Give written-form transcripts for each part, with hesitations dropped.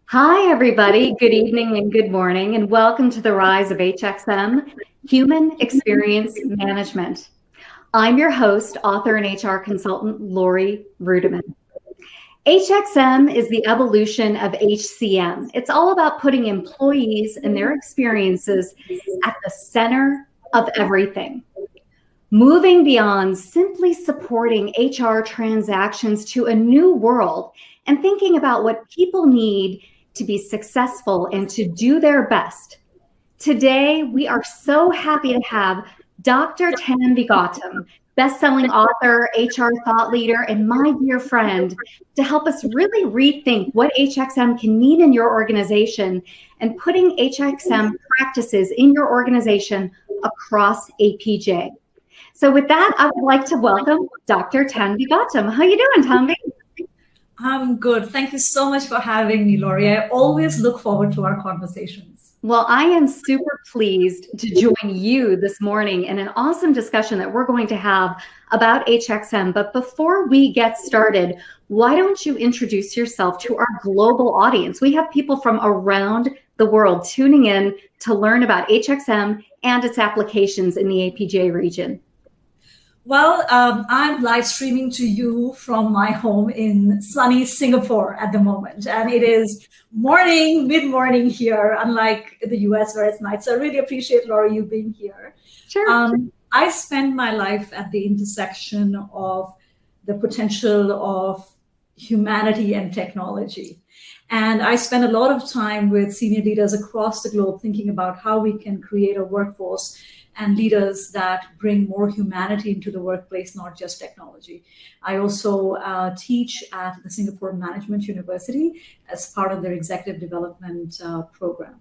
Hi, everybody. Good evening and good morning, and welcome to the Rise of HXM, Human Experience Management. I'm your host, author and HR consultant, Lori Rudiman. HXM is the evolution of HCM. It's all about putting employees and their experiences at the center of everything. Moving beyond simply supporting HR transactions to a new world and thinking about what people need to be successful and to do their best. Today, we are so happy to have Dr. Tanvi Gautam, best-selling author, HR thought leader, and my dear friend, to help us really rethink what HXM can mean in your organization and putting HXM practices in your organization across APJ. So with that, I would like to welcome Dr. Tanvi Gautam. How you doing, Tanvi? I'm good. Thank you so much for having me, Lori. I always look forward to our conversations. Well, I am super pleased to join you this morning in an awesome discussion that we're going to have about HXM. But before we get started, why don't you introduce yourself to our global audience? We have people from around the world tuning in to learn about HXM and its applications in the APJ region. Well, I'm live streaming to you from my home in sunny Singapore at the moment. And it is morning, mid-morning here, unlike the US where it's night. So I really appreciate, Lori, you being here. Sure. I spend my life at the intersection of the potential of humanity and technology. And I spend a lot of time with senior leaders across the globe thinking about how we can create a workforce and leaders that bring more humanity into the workplace, not just technology. I also teach at the Singapore Management University as part of their executive development program.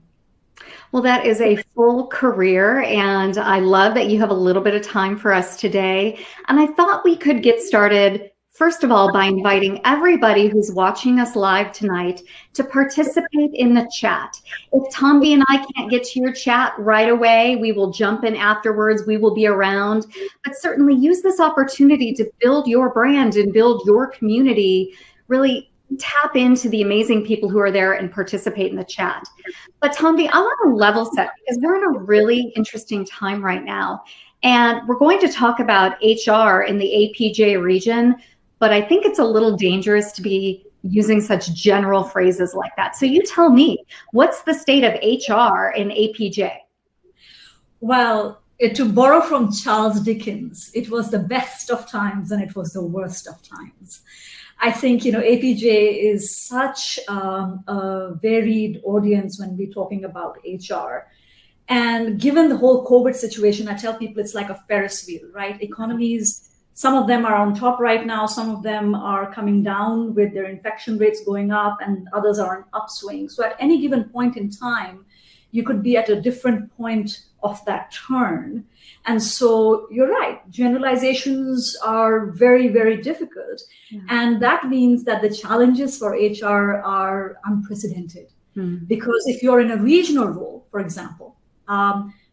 Well, that is a full career, and I love that you have a little bit of time for us today. And I thought we could get started, first of all, by inviting everybody who's watching us live tonight to participate in the chat. If Tanvi and I can't get to your chat right away, we will jump in afterwards. We will be around, but certainly use this opportunity to build your brand and build your community. Really tap into the amazing people who are there and participate in the chat. But Tanvi, I want to level set because we're in a really interesting time right now. And we're going to talk about HR in the APJ region, but I think it's a little dangerous to be using such general phrases like that. So you tell me, what's the state of HR in APJ? Well, to borrow from Charles Dickens, it was the best of times and it was the worst of times. I think, APJ is such a varied audience when we're talking about HR. And given the whole COVID situation, I tell people it's like a Ferris wheel, right? Economies Some of them are on top right now. Some of them are coming down with their infection rates going up, and others are on upswing. So at any given point in time, you could be at a different point of that turn. And so you're right, generalizations are very, very difficult. Yeah. And that means that the challenges for HR are unprecedented. Because if you're in a regional role, for example,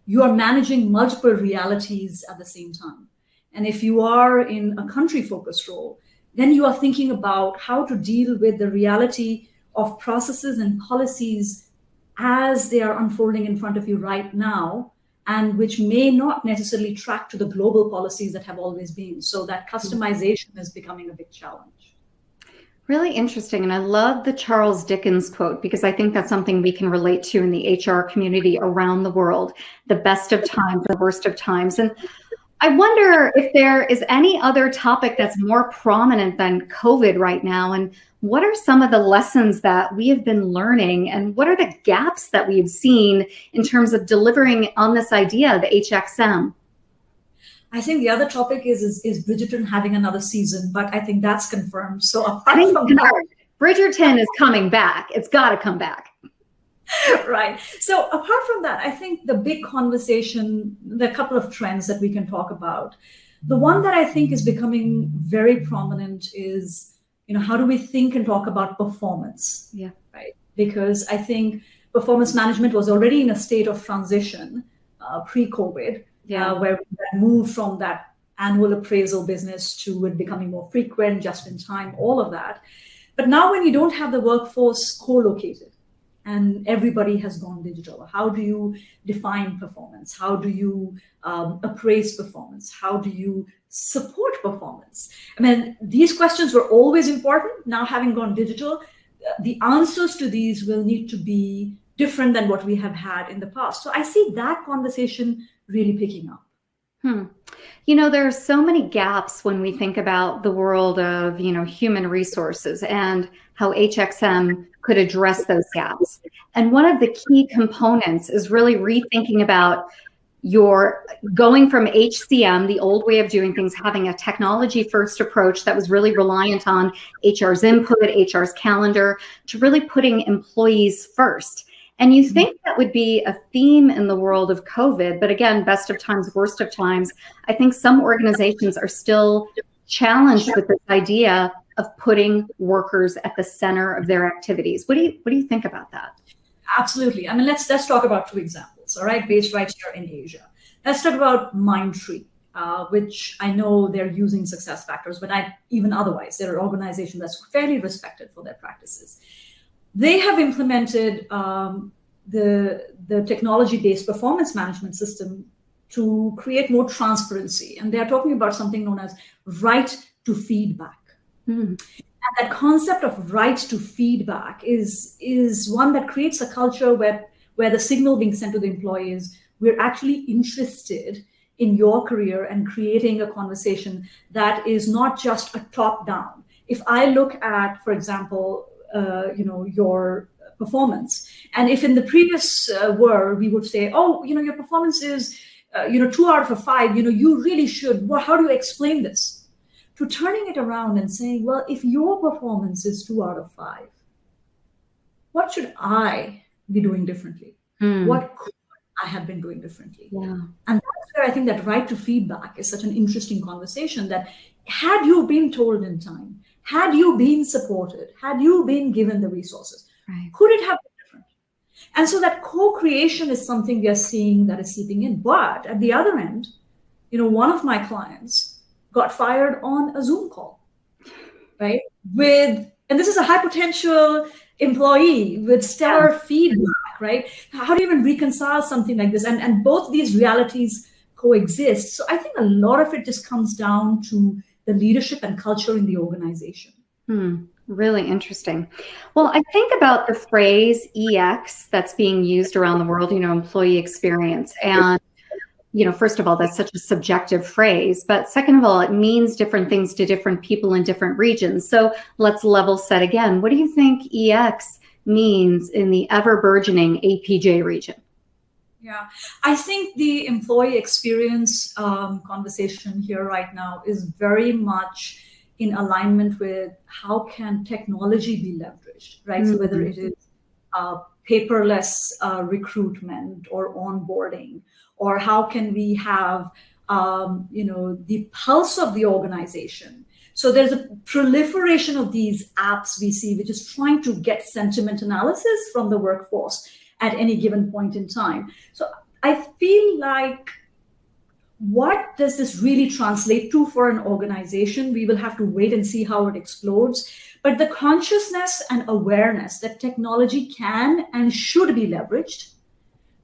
you are managing multiple realities at the same time. And if you are in a country-focused role, then you are thinking about how to deal with the reality of processes and policies as they are unfolding in front of you right now, and which may not necessarily track to the global policies that have always been. So that customization is becoming a big challenge. Really interesting. And I love the Charles Dickens quote, because I think that's something we can relate to in the HR community around the world, the best of times, the worst of times. And I wonder if there is any other topic that's more prominent than COVID right now, and what are some of the lessons that we have been learning, and what are the gaps that we've seen in terms of delivering on this idea, the HXM? I think the other topic is Bridgerton having another season, but I think that's confirmed. So apart from that, Bridgerton is coming back. It's got to come back. Right. So apart from that, I think the big conversation, there are a couple of trends that we can talk about. The one that I think is becoming very prominent is, how do we think and talk about performance? Yeah. Right. Because I think performance management was already in a state of transition pre-COVID, where we moved from that annual appraisal business to it becoming more frequent, just in time, all of that. But now when you don't have the workforce co-located, and everybody has gone digital, how do you define performance? How do you appraise performance? How do you support performance? I mean, these questions were always important. Now, having gone digital, the answers to these will need to be different than what we have had in the past. So I see that conversation really picking up. There are so many gaps when we think about the world of, human resources and how HXM could address those gaps. And one of the key components is really rethinking about your going from HCM, the old way of doing things, having a technology first approach that was really reliant on HR's input, HR's calendar, to really putting employees first. And you think that would be a theme in the world of COVID, but again, best of times, worst of times, I think some organizations are still challenged with this idea of putting workers at the center of their activities. What do you think about that? Absolutely. I mean, let's talk about two examples, all right, based right here in Asia. Let's talk about Mindtree, which I know they're using SuccessFactors, but even otherwise, they're an organization that's fairly respected for their practices. They have implemented the technology-based performance management system to create more transparency. And they're talking about something known as right to feedback. And that concept of right to feedback is one that creates a culture where the signal being sent to the employee is, we're actually interested in your career and creating a conversation that is not just a top-down. If I look at, for example, your performance, and if in the previous world we would say, your performance is 2 out of 5, you really should, how do you explain this? To turning it around and saying, well, if your performance is 2 out of 5, what should I be doing differently? What could I have been doing differently? Yeah. And that's where I think that right to feedback is such an interesting conversation, that had you been told in time, had you been supported, had you been given the resources, could it have been different? And so that co-creation is something we are seeing that is seeping in. But at the other end, one of my clients got fired on a Zoom call, right? And this is a high potential employee with stellar feedback, right? How do you even reconcile something like this? And both these realities coexist. So I think a lot of it just comes down to the leadership and culture in the organization. Really interesting. Well, I think about the phrase EX that's being used around the world, employee experience. And first of all, that's such a subjective phrase, but second of all, it means different things to different people in different regions. So let's level set again. What do you think EX means in the ever burgeoning APJ region? Yeah, I think the employee experience conversation here right now is very much in alignment with how can technology be leveraged, right? So whether Mhm. it is paperless recruitment or onboarding, or how can we have the pulse of the organization. So there's a proliferation of these apps we see, which is trying to get sentiment analysis from the workforce at any given point in time. So I feel like, what does this really translate to for an organization? We will have to wait and see how it explodes. But the consciousness and awareness that technology can and should be leveraged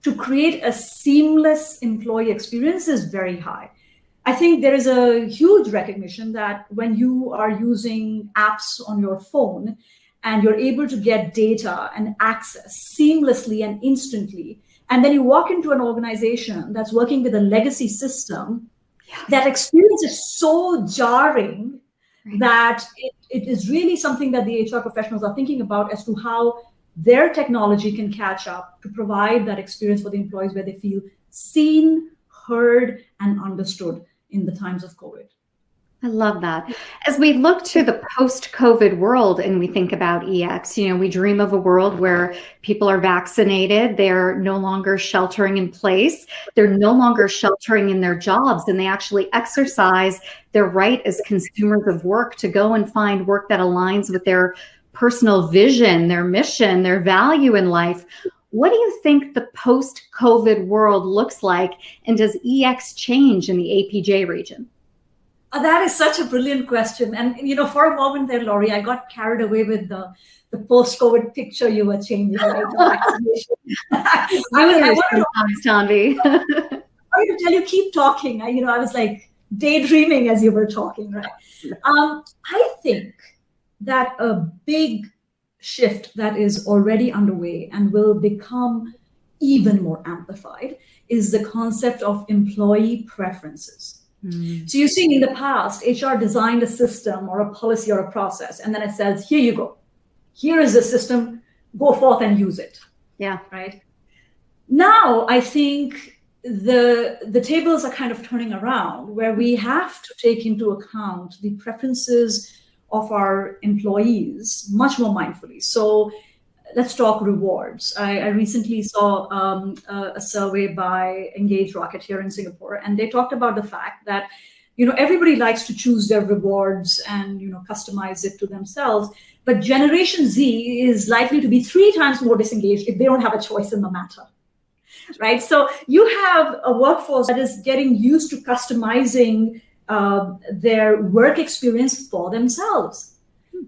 to create a seamless employee experience is very high. I think there is a huge recognition that when you are using apps on your phone and you're able to get data and access seamlessly and instantly, and then you walk into an organization that's working with a legacy system, that experience is so jarring that it is really something that the HR professionals are thinking about as to how their technology can catch up to provide that experience for the employees where they feel seen, heard, and understood in the times of COVID. I love that. As we look to the post-COVID world and we think about EX, we dream of a world where people are vaccinated, they're no longer sheltering in place, they're no longer sheltering in their jobs, and they actually exercise their right as consumers of work to go and find work that aligns with their personal vision, their mission, their value in life. What do you think the post-COVID world looks like, and does EX change in the APJ region? That is such a brilliant question. And, for a moment there, Laurie, I got carried away with the post-COVID picture you were changing, right? I Tanvi. wanted to tell you, keep talking. I was like daydreaming as you were talking, right? I think that a big shift that is already underway and will become even more amplified is the concept of employee preferences. So you see, in the past, HR designed a system or a policy or a process, and then it says, here you go. Here is the system, go forth and use it. Yeah. Right? Now, I think the tables are kind of turning around, where we have to take into account the preferences of our employees much more mindfully. So let's talk rewards. I recently saw a survey by Engage Rocket here in Singapore, and they talked about the fact that everybody likes to choose their rewards and customize it to themselves. But Generation Z is likely to be 3 times more disengaged if they don't have a choice in the matter. Right? So you have a workforce that is getting used to customizing their work experience for themselves.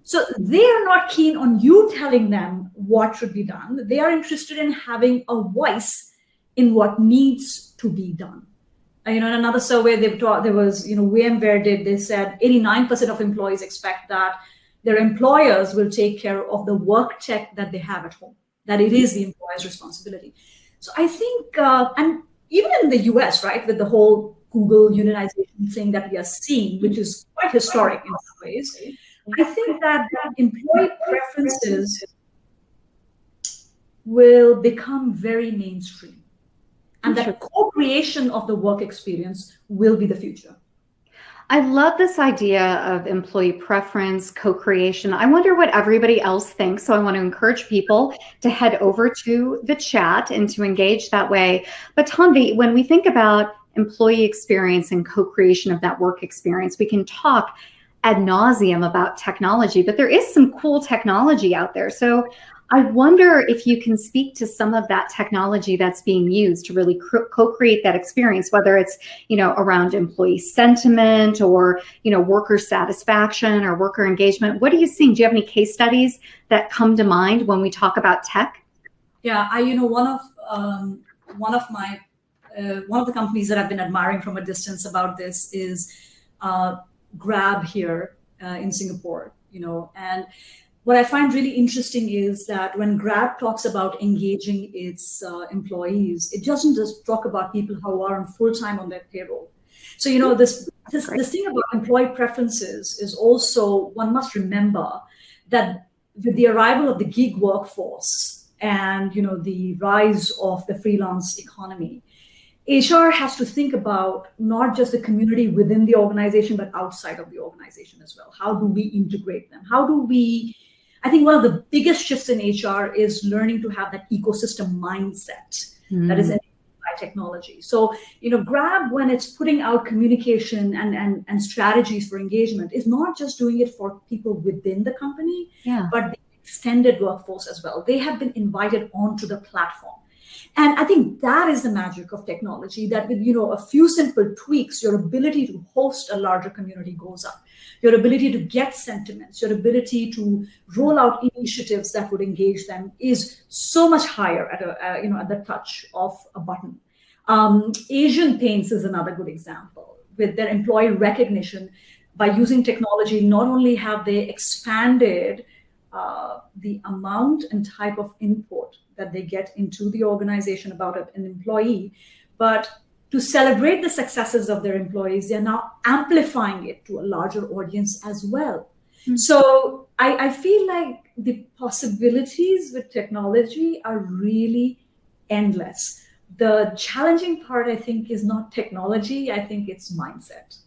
So they are not keen on you telling them what should be done. They are interested in having a voice in what needs to be done. In another survey there was, VMware did, they said 89% of employees expect that their employers will take care of the work tech that they have at home, that it is the employer's responsibility. So I think, and even in the US, right, with the whole Google unionization thing that we are seeing, which is quite historic in some ways, I think that employee preferences will become very mainstream, and that co-creation of the work experience will be the future. I love this idea of employee preference, co-creation. I wonder what everybody else thinks. So I want to encourage people to head over to the chat and to engage that way. But Tanvi, when we think about employee experience and co-creation of that work experience, we can talk ad nauseum about technology, but there is some cool technology out there. So I wonder if you can speak to some of that technology that's being used to really co-create that experience, whether it's, around employee sentiment or, worker satisfaction or worker engagement. What are you seeing? Do you have any case studies that come to mind when we talk about tech? Yeah, one of the companies that I've been admiring from a distance about this is Grab here in Singapore, and what I find really interesting is that when Grab talks about engaging its employees, it doesn't just talk about people who are on full-time on their payroll. So, this thing about employee preferences is also, one must remember that with the arrival of the gig workforce, and the rise of the freelance economy, HR has to think about not just the community within the organization, but outside of the organization as well. How do we integrate them? I think one of the biggest shifts in HR is learning to have that ecosystem mindset that is enabled by technology. So, Grab, when it's putting out communication and strategies for engagement, is not just doing it for people within the company, but the extended workforce as well. They have been invited onto the platform. And I think that is the magic of technology, that with, a few simple tweaks, your ability to host a larger community goes up. Your ability to get sentiments, your ability to roll out initiatives that would engage them is so much higher at the touch of a button. Asian Paints is another good example. With their employee recognition, by using technology, not only have they expanded the amount and type of input that they get into the organization about an employee, but to celebrate the successes of their employees, they're now amplifying it to a larger audience as well. Mm-hmm. So I feel like the possibilities with technology are really endless. The challenging part, I think, is not technology. I think it's mindset.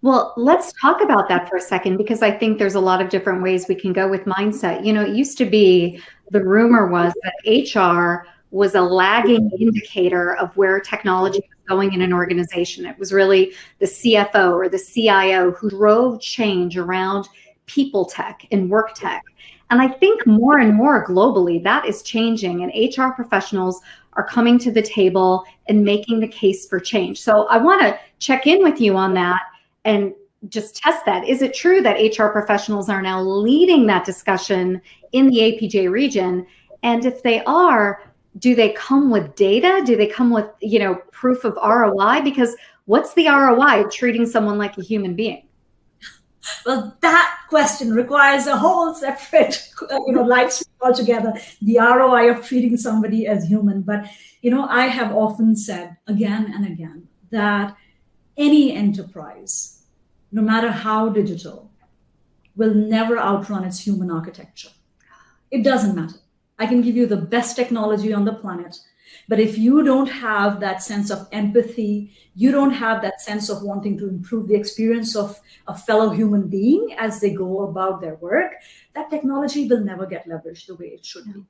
Well, let's talk about that for a second, because I think there's a lot of different ways we can go with mindset. It used to be, the rumor was that HR was a lagging indicator of where technology was going in an organization. It was really the CFO or the CIO who drove change around people tech and work tech. And I think more and more globally, that is changing, and HR professionals are coming to the table and making the case for change. So I want to check in with you on that and just test that. Is it true that HR professionals are now leading that discussion in the APJ region? And if they are, do they come with data? Do they come with, proof of ROI? Because what's the ROI of treating someone like a human being? Well, that question requires a whole separate, live stream altogether, the ROI of treating somebody as human. But, I have often said again and again that any enterprise, no matter how digital, will never outrun its human architecture. It doesn't matter. I can give you the best technology on the planet, but if you don't have that sense of empathy, you don't have that sense of wanting to improve the experience of a fellow human being as they go about their work, that technology will never get leveraged the way it should be.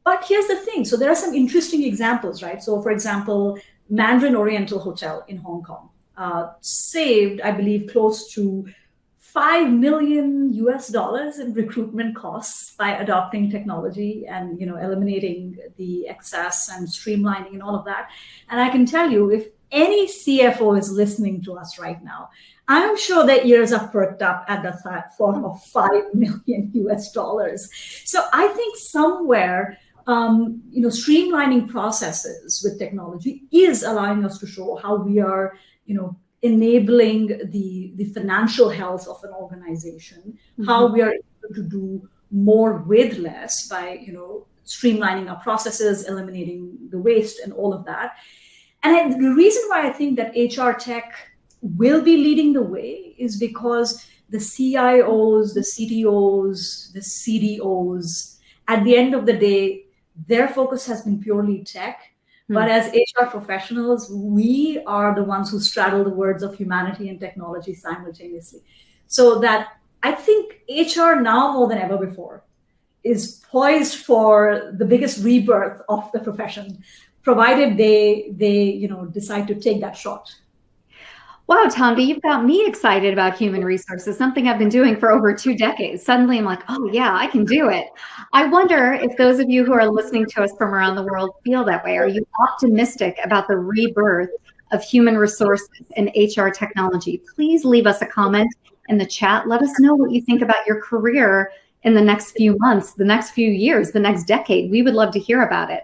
But here's the thing. So there are some interesting examples, right? So for example, Mandarin Oriental Hotel in Hong Kong saved, I believe, close to $5 million in recruitment costs by adopting technology and eliminating the excess and streamlining and all of that. And I can tell you, if any CFO is listening to us right now, I'm sure their ears are perked up at the thought of $5 million. So I think somewhere, streamlining processes with technology is allowing us to show how we are, enabling the financial health of an organization, how we are able to do more with less by, streamlining our processes, eliminating the waste and all of that. And the reason why I think that HR tech will be leading the way is because the CIOs, the CTOs, the CDOs, at the end of the day, their focus has been purely tech. But as HR professionals, we are the ones who straddle the words of humanity and technology simultaneously. So that I think HR now more than ever before is poised for the biggest rebirth of the profession, provided they decide to take that shot. Wow, Tanvi, you've got me excited about human resources, something I've been doing for over 2 decades. Suddenly I'm like, oh yeah, I can do it. I wonder if those of you who are listening to us from around the world feel that way. Are you optimistic about the rebirth of human resources and HR technology? Please leave us a comment in the chat. Let us know what you think about your career in the next few months, the next few years, the next decade. We would love to hear about it.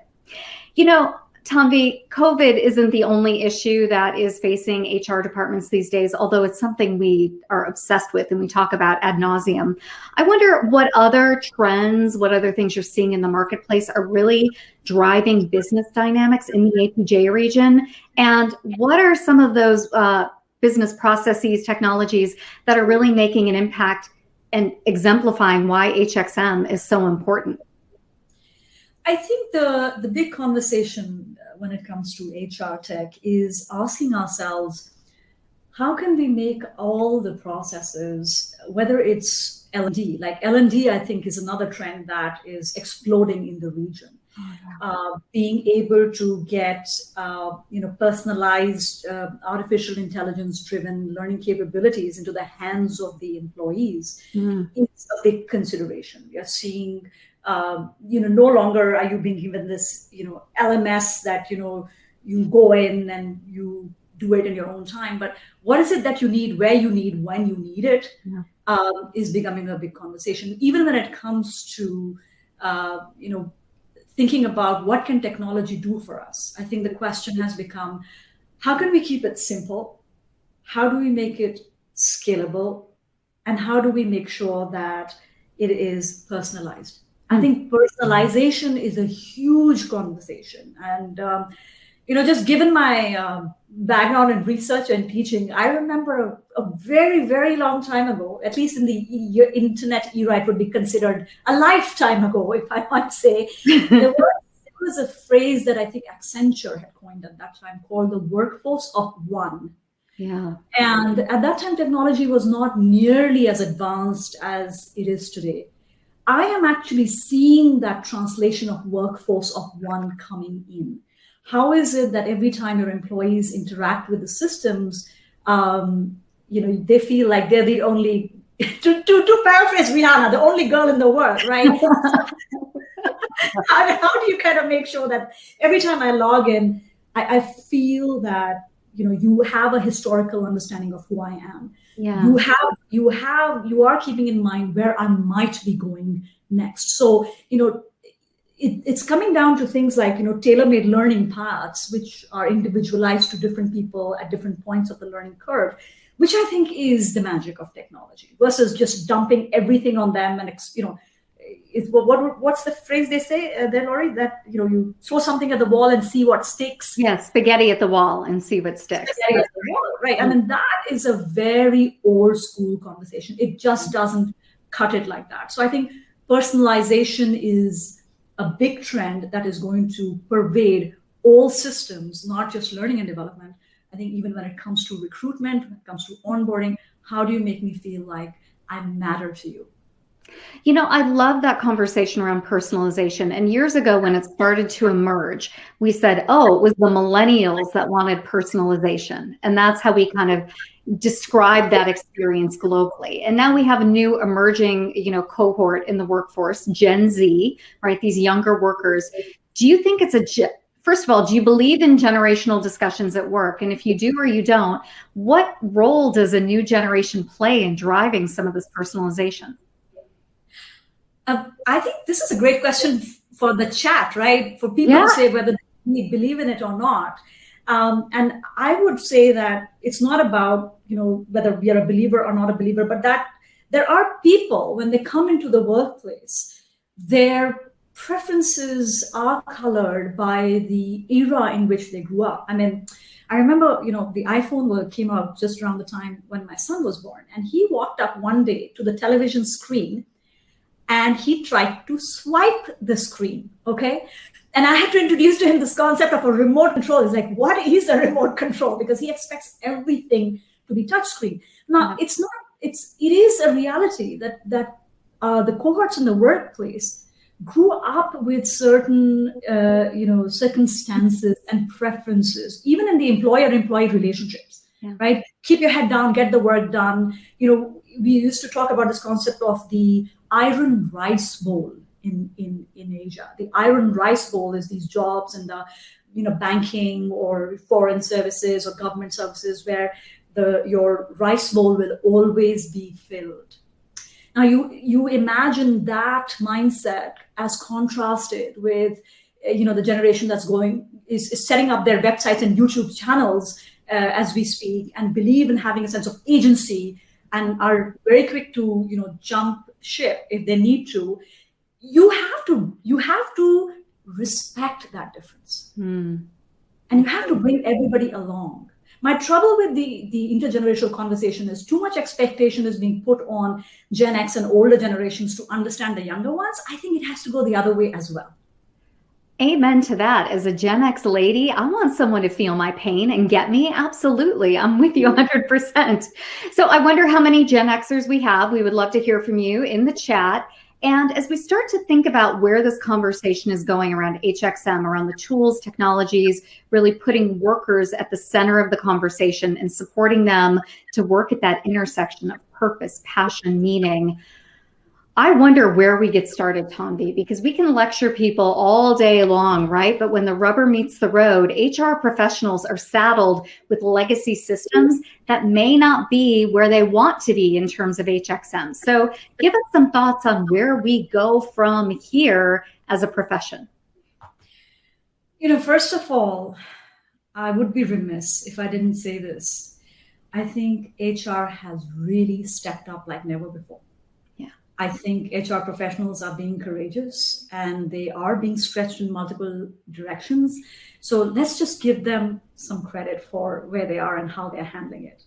Tanvi, COVID isn't the only issue that is facing HR departments these days, although it's something we are obsessed with and we talk about ad nauseum. I wonder what other trends, what other things you're seeing in the marketplace are really driving business dynamics in the APJ region, and what are some of those business processes, technologies that are really making an impact and exemplifying why HXM is so important? I think the big conversation when it comes to HR tech is asking ourselves, how can we make all the processes, whether it's L&D, like L&D, I think is another trend that is exploding in the region. Being able to get, personalized, artificial intelligence-driven learning capabilities into the hands of the employees is a big consideration. We are seeing, no longer are you being given this, LMS that, you go in and you do it in your own time, but what is it that you need, where you need, when you need it, is becoming a big conversation. Even when it comes to, thinking about what can technology do for us. I think the question has become, how can we keep it simple? How do we make it scalable? And how do we make sure that it is personalized? I think personalization is a huge conversation. And, just given my background in research and teaching, I remember a very, very long time ago, at least in the internet era, it would be considered a lifetime ago, if I might say, there was a phrase that I think Accenture had coined at that time called the workforce of one. Yeah. And at that time, technology was not nearly as advanced as it is today. I am actually seeing that translation of workforce of one coming in. How is it that every time your employees interact with the systems, they feel like they're the only, to paraphrase Rihanna, the only girl in the world, right? How do you kind of make sure that every time I log in, I feel that, you have a historical understanding of who I am. Yeah. You are keeping in mind where I might be going next. So, it's coming down to things like, tailor-made learning paths, which are individualized to different people at different points of the learning curve, which I think is the magic of technology versus just dumping everything on them. And, what's the phrase they say there, Laurie, that, you throw something at the wall and see what sticks. Yes, spaghetti at the wall and see what sticks. Spaghetti at the wall, right. I mean, that is a very old school conversation. It just doesn't cut it like that. So I think personalization is a big trend that is going to pervade all systems, not just learning and development. I think even when it comes to recruitment, when it comes to onboarding, how do you make me feel like I matter to you? I love that conversation around personalization. And years ago, when it started to emerge, we said, oh, it was the millennials that wanted personalization. And that's how we kind of describe that experience globally. And now we have a new emerging, cohort in the workforce, Gen Z, right? These younger workers. Do you think first of all, do you believe in generational discussions at work? And if you do or you don't, what role does a new generation play in driving some of this personalization? I think this is a great question for the chat, right? For people to say whether they believe in it or not. And I would say that it's not about, whether we are a believer or not a believer, but that there are people, when they come into the workplace, their preferences are colored by the era in which they grew up. I mean, I remember, the iPhone came out just around the time when my son was born. And he walked up one day to the television screen and he tried to swipe the screen, okay? And I had to introduce to him this concept of a remote control. He's like, what is a remote control? Because he expects everything to be touchscreen. Now, it is a reality that the cohorts in the workplace grew up with certain, circumstances and preferences, even in the employer-employee relationships, right? Keep your head down, get the work done. We used to talk about this concept of the iron rice bowl in Asia. The iron rice bowl is these jobs in the banking or foreign services or government services where your rice bowl will always be filled. Now you imagine that mindset as contrasted with the generation that's is setting up their websites and YouTube channels as we speak and believe in having a sense of agency and are very quick to jump ship if they need to. You have to respect that difference. And you have to bring everybody along. My trouble with the intergenerational conversation is too much expectation is being put on Gen X and older generations to understand the younger ones. I think it has to go the other way as well. Amen to that. As a Gen X lady, I want someone to feel my pain and get me. Absolutely. I'm with you 100%. So I wonder how many Gen Xers we have. We would love to hear from you in the chat. And as we start to think about where this conversation is going around HXM, around the tools, technologies, really putting workers at the center of the conversation and supporting them to work at that intersection of purpose, passion, meaning, I wonder where we get started, Tanvi, because we can lecture people all day long, right? But when the rubber meets the road, HR professionals are saddled with legacy systems that may not be where they want to be in terms of HXM. So give us some thoughts on where we go from here as a profession. First of all, I would be remiss if I didn't say this. I think HR has really stepped up like never before. I think HR professionals are being courageous and they are being stretched in multiple directions. So let's just give them some credit for where they are and how they're handling it.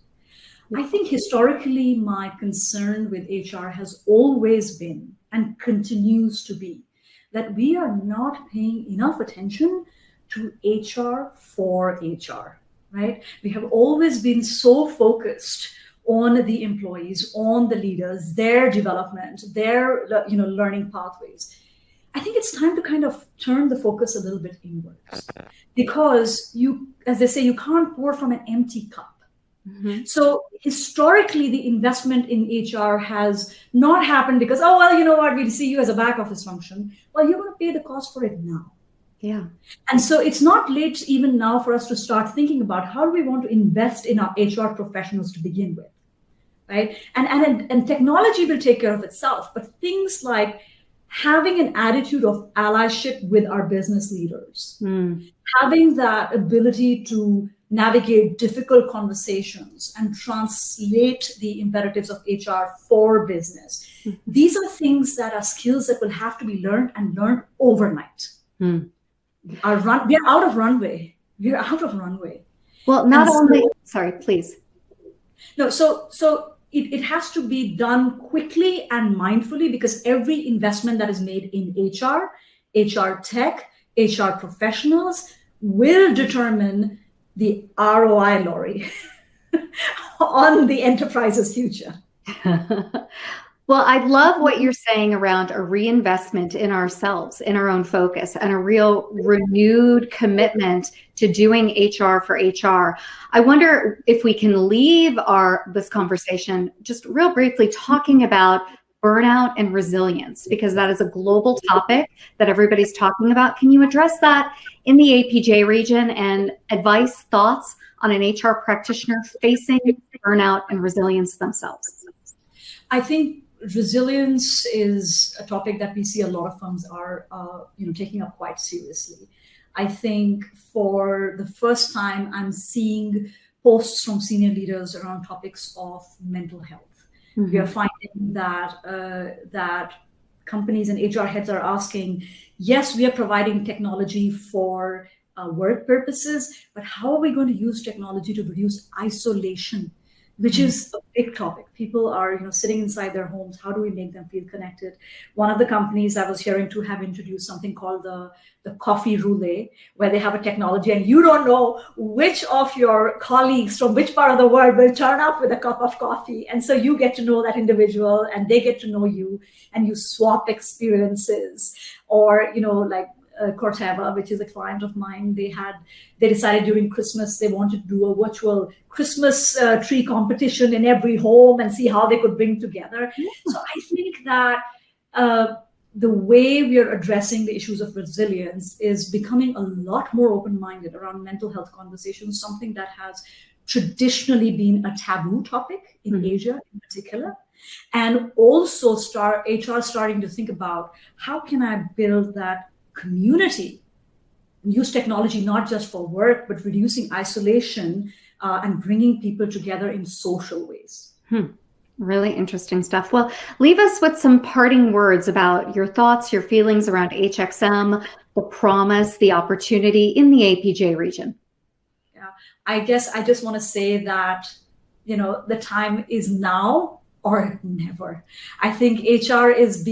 I think historically, my concern with HR has always been and continues to be that we are not paying enough attention to HR for HR, right? We have always been so focused on the employees, on the leaders, their development, their learning pathways. I think it's time to kind of turn the focus a little bit inwards, because as they say, you can't pour from an empty cup. Mm-hmm. So historically, the investment in HR has not happened because, oh, well, you know what, we see you as a back office function. Well, you're going to pay the cost for it now. Yeah. And so it's not late even now for us to start thinking about how do we want to invest in our HR professionals to begin with, right? And technology will take care of itself, but things like having an attitude of allyship with our business leaders, having that ability to navigate difficult conversations and translate the imperatives of HR for business. Mm-hmm. These are things that are skills that will have to be learned and learned overnight. We are out of runway. We're out of runway. Well, not only, sorry, please. No, so it has to be done quickly and mindfully, because every investment that is made in HR tech, HR professionals will determine the ROI, Lori, on the enterprise's future. Well, I love what you're saying around a reinvestment in ourselves, in our own focus, and a real renewed commitment to doing HR for HR. I wonder if we can leave this conversation just real briefly talking about burnout and resilience, because that is a global topic that everybody's talking about. Can you address that in the APJ region, and advice, thoughts on an HR practitioner facing burnout and resilience themselves? I think resilience is a topic that we see a lot of firms are taking up quite seriously. I think for the first time, I'm seeing posts from senior leaders around topics of mental health. Mm-hmm. We are finding that companies and HR heads are asking, yes, we are providing technology for work purposes, but how are we going to use technology to reduce isolation, which is a big topic. People are, sitting inside their homes. How do we make them feel connected? One of the companies I was hearing to have introduced something called the coffee roulette, where they have a technology and you don't know which of your colleagues from which part of the world will turn up with a cup of coffee. And so you get to know that individual and they get to know you, and you swap experiences. Or, like Corteva, which is a client of mine, they decided during Christmas they wanted to do a virtual Christmas tree competition in every home and see how they could bring together. Mm-hmm. So I think that the way we are addressing the issues of resilience is becoming a lot more open-minded around mental health conversations, something that has traditionally been a taboo topic in Asia in particular. And also HR starting to think about, how can I build that community, use technology not just for work, but reducing isolation and bringing people together in social ways. Really interesting stuff. Well, leave us with some parting words about your thoughts, your feelings around HXM, the promise, the opportunity in the APJ region. Yeah, I guess I just want to say that, the time is now or never. I think HR is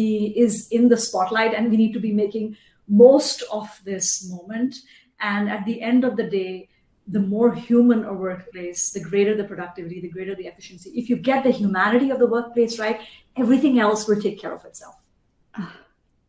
in the spotlight, and we need to be making most of this moment. And at the end of the day, the more human a workplace, the greater the productivity, the greater the efficiency. If you get the humanity of the workplace right, everything else will take care of itself.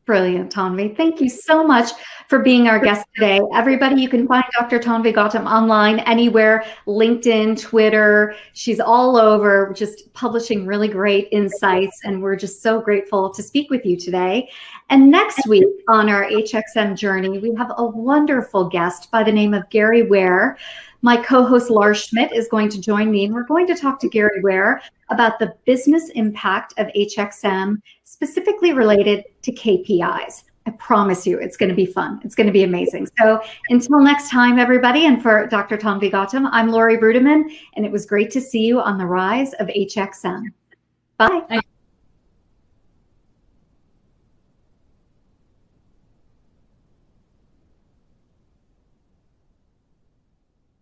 Brilliant, Tanvi. Thank you so much for being our guest today. Everybody, you can find Dr. Tanvi Gautam online, anywhere, LinkedIn, Twitter. She's all over, just publishing really great insights. And we're just so grateful to speak with you today. And next week on our HXM journey, we have a wonderful guest by the name of Gary Ware. My co-host Lars Schmidt is going to join me, and we're going to talk to Gary Ware about the business impact of HXM, specifically related to KPIs. I promise you, it's going to be fun. It's going to be amazing. So until next time, everybody, and for Dr. Tanvi Gautam, I'm Lori Brudeman, and it was great to see you on the Rise of HXM. Bye.